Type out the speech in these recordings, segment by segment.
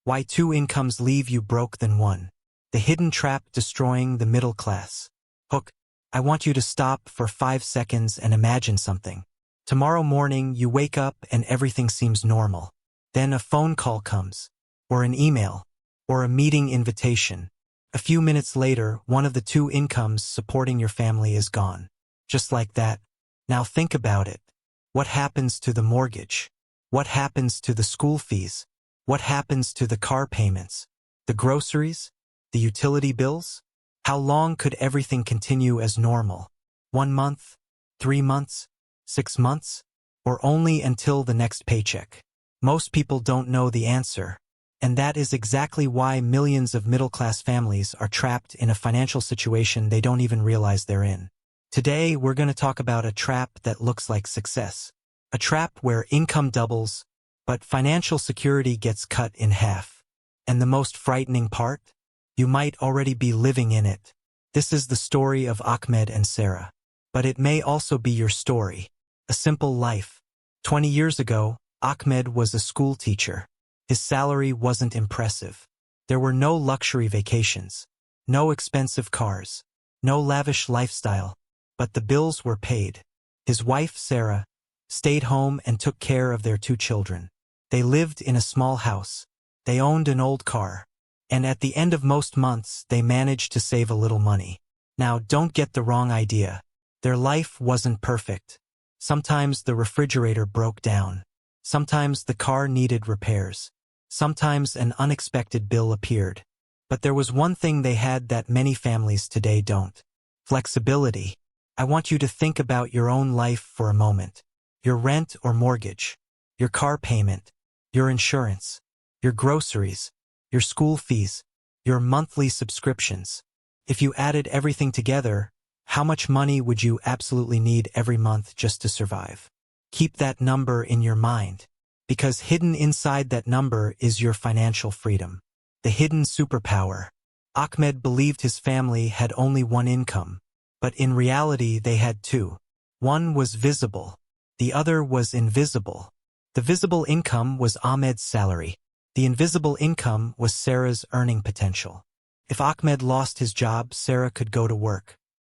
Why two incomes leave you broke than one. The hidden trap destroying the middle class. Hook, I want you to stop for 5 seconds and imagine something. Tomorrow morning you wake up and everything seems normal. Then a phone call comes, or an email, or a meeting invitation. A few minutes later, one of the two incomes supporting your family is gone. Just like that. Now think about it. What happens to the mortgage? What happens to the school fees? What happens to the car payments? The groceries? The utility bills? How long could everything continue as normal? 1 month? 3 months? 6 months? Or only until the next paycheck? Most people don't know the answer. And that is exactly why millions of middle-class families are trapped in a financial situation they don't even realize they're in. Today, we're going to talk about a trap that looks like success. A trap where income doubles, but financial security gets cut in half. And the most frightening part? You might already be living in it. This is the story of Ahmed and Sara. But it may also be your story. A simple life. 20 years ago, Ahmed was a school teacher. His salary wasn't impressive. There were no luxury vacations, no expensive cars, no lavish lifestyle, but the bills were paid. His wife, Sara, stayed home and took care of their 2 children. They lived in a small house. They owned an old car. And at the end of most months, they managed to save a little money. Now, don't get the wrong idea. Their life wasn't perfect. Sometimes the refrigerator broke down. Sometimes the car needed repairs. Sometimes an unexpected bill appeared. But there was one thing they had that many families today don't. Flexibility. I want you to think about your own life for a moment. Your rent or mortgage, your car payment, your insurance, your groceries, your school fees, your monthly subscriptions. If you added everything together, how much money would you absolutely need every month just to survive? Keep that number in your mind, because hidden inside that number is your financial freedom. The hidden superpower. Ahmed believed his family had only one income, but in reality they had two. One was visible. The other was invisible. The visible income was Ahmed's salary. The invisible income was Sara's earning potential. If Ahmed lost his job, Sara could go to work.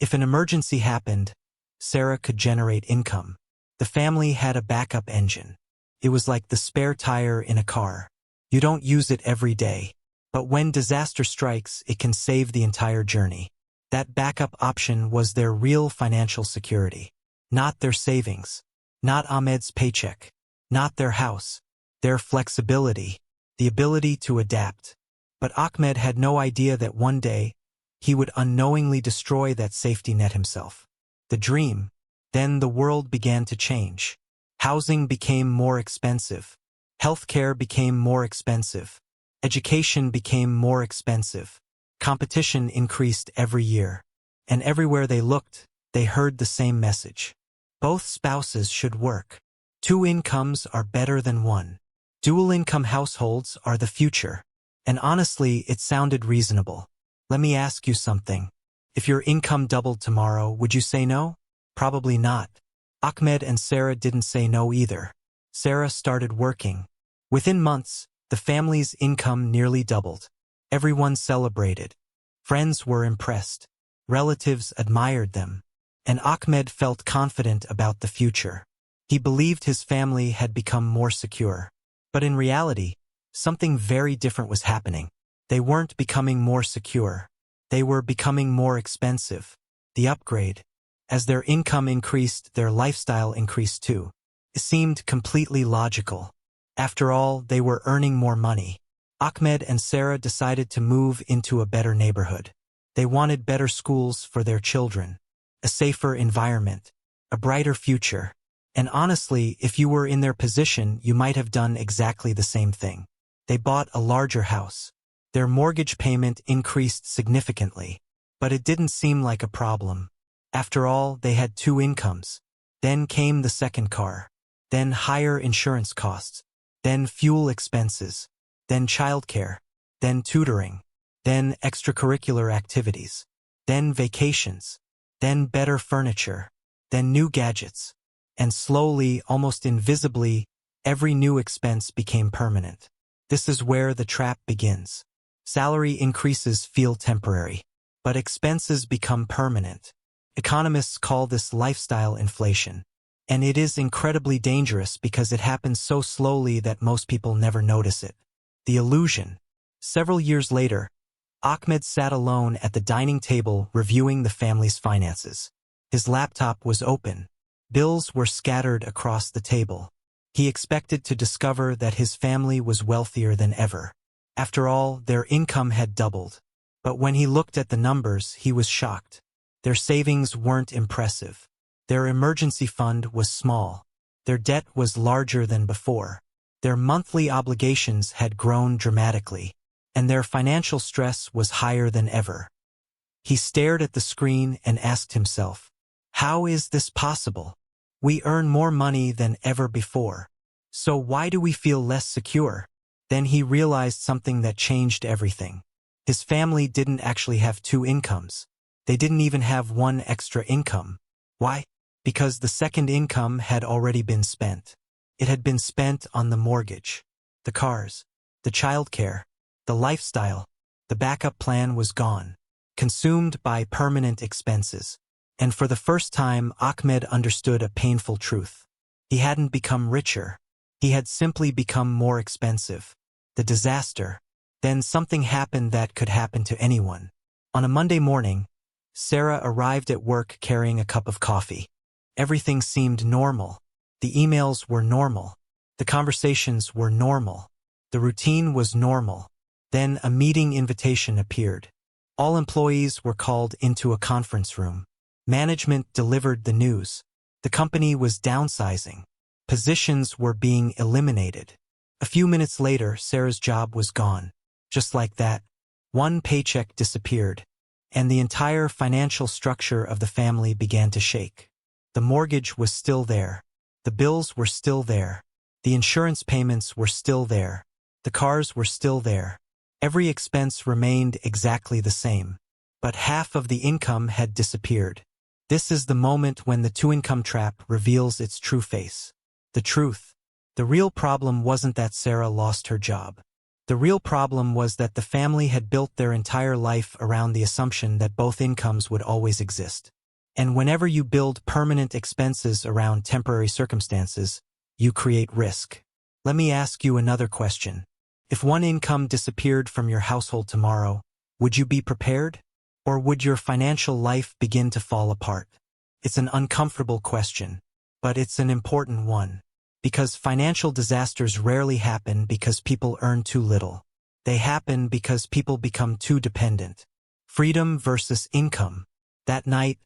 If an emergency happened, Sara could generate income. The family had a backup engine. It was like the spare tire in a car. You don't use it every day, but when disaster strikes, it can save the entire journey. That backup option was their real financial security. Not their savings. Not Ahmed's paycheck. Not their house. Their flexibility. The ability to adapt. But Ahmed had no idea that one day, he would unknowingly destroy that safety net himself. The dream. Then the world began to change. Housing became more expensive. Healthcare became more expensive. Education became more expensive. Competition increased every year. And everywhere they looked, they heard the same message. Both spouses should work. 2 incomes are better than 1. Dual-income households are the future. And honestly, it sounded reasonable. Let me ask you something. If your income doubled tomorrow, would you say no? Probably not. Ahmed and Sara didn't say no either. Sara started working. Within months, the family's income nearly doubled. Everyone celebrated. Friends were impressed. Relatives admired them. And Ahmed felt confident about the future. He believed his family had become more secure. But in reality, something very different was happening. They weren't becoming more secure. They were becoming more expensive. The upgrade. As their income increased, their lifestyle increased too. It seemed completely logical. After all, they were earning more money. Ahmed and Sara decided to move into a better neighborhood. They wanted better schools for their children, a safer environment, a brighter future. And honestly, if you were in their position, you might have done exactly the same thing. They bought a larger house. Their mortgage payment increased significantly, but it didn't seem like a problem. After all, they had 2 incomes. Then came the second car. Then higher insurance costs. Then fuel expenses. Then childcare. Then tutoring. Then extracurricular activities. Then vacations. Then better furniture. Then new gadgets. And slowly, almost invisibly, every new expense became permanent. This is where the trap begins. Salary increases feel temporary, but expenses become permanent. Economists call this lifestyle inflation, and it is incredibly dangerous because it happens so slowly that most people never notice it. The illusion. Several years later, Ahmed sat alone at the dining table reviewing the family's finances. His laptop was open. Bills were scattered across the table. He expected to discover that his family was wealthier than ever. After all, their income had doubled. But when he looked at the numbers, he was shocked. Their savings weren't impressive. Their emergency fund was small. Their debt was larger than before. Their monthly obligations had grown dramatically, and their financial stress was higher than ever. He stared at the screen and asked himself, how is this possible? We earn more money than ever before. So why do we feel less secure? Then he realized something that changed everything. His family didn't actually have two incomes. They didn't even have one extra income. Why? Because the second income had already been spent. It had been spent on the mortgage, the cars, the childcare, the lifestyle. The backup plan was gone, consumed by permanent expenses. And for the first time, Ahmed understood a painful truth. He hadn't become richer. He had simply become more expensive. The disaster. Then something happened that could happen to anyone. On a Monday morning, Sarah arrived at work carrying a cup of coffee. Everything seemed normal. The emails were normal. The conversations were normal. The routine was normal. Then a meeting invitation appeared. All employees were called into a conference room. Management delivered the news. The company was downsizing. Positions were being eliminated. A few minutes later, Sarah's job was gone. Just like that, one paycheck disappeared, and the entire financial structure of the family began to shake. The mortgage was still there. The bills were still there. The insurance payments were still there. The cars were still there. Every expense remained exactly the same. But half of the income had disappeared. This is the moment when the two-income trap reveals its true face. The truth. The real problem wasn't that Sarah lost her job. The real problem was that the family had built their entire life around the assumption that both incomes would always exist. And whenever you build permanent expenses around temporary circumstances, you create risk. Let me ask you another question. If one income disappeared from your household tomorrow, would you be prepared? Or would your financial life begin to fall apart? It's an uncomfortable question, but it's an important one. Because financial disasters rarely happen because people earn too little. They happen because people become too dependent. Freedom versus income. That night,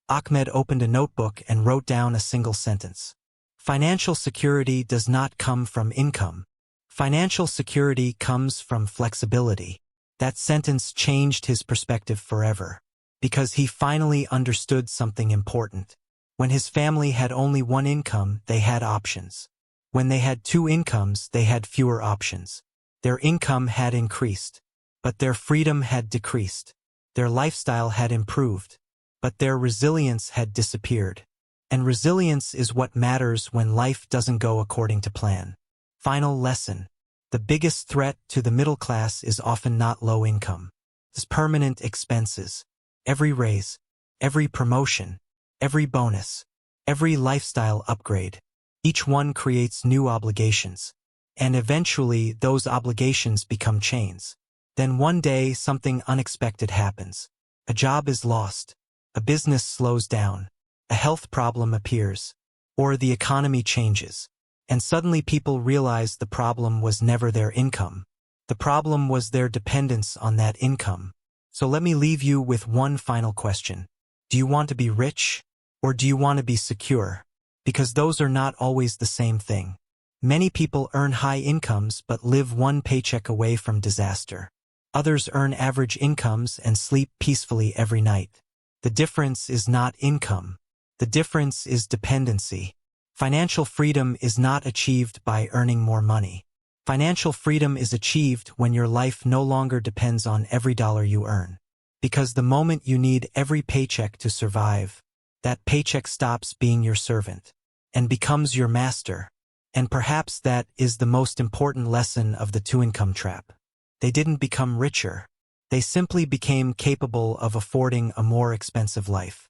Ahmed opened a notebook and wrote down a single sentence. Financial security does not come from income. Financial security comes from flexibility. That sentence changed his perspective forever, because he finally understood something important. When his family had only one income, they had options. When they had two incomes, they had fewer options. Their income had increased, but their freedom had decreased. Their lifestyle had improved, but their resilience had disappeared. And resilience is what matters when life doesn't go according to plan. Final lesson. The biggest threat to the middle class is often not low income. It's permanent expenses. Every raise, every promotion, every bonus, every lifestyle upgrade. Each one creates new obligations. And eventually, those obligations become chains. Then one day, something unexpected happens. A job is lost. A business slows down. A health problem appears. Or the economy changes. And suddenly people realize the problem was never their income. The problem was their dependence on that income. So let me leave you with one final question. Do you want to be rich? Or do you want to be secure? Because those are not always the same thing. Many people earn high incomes but live one paycheck away from disaster. Others earn average incomes and sleep peacefully every night. The difference is not income. The difference is dependency. Financial freedom is not achieved by earning more money. Financial freedom is achieved when your life no longer depends on every dollar you earn. Because the moment you need every paycheck to survive, that paycheck stops being your servant and becomes your master. And perhaps that is the most important lesson of the two-income trap. They didn't become richer. They simply became capable of affording a more expensive life.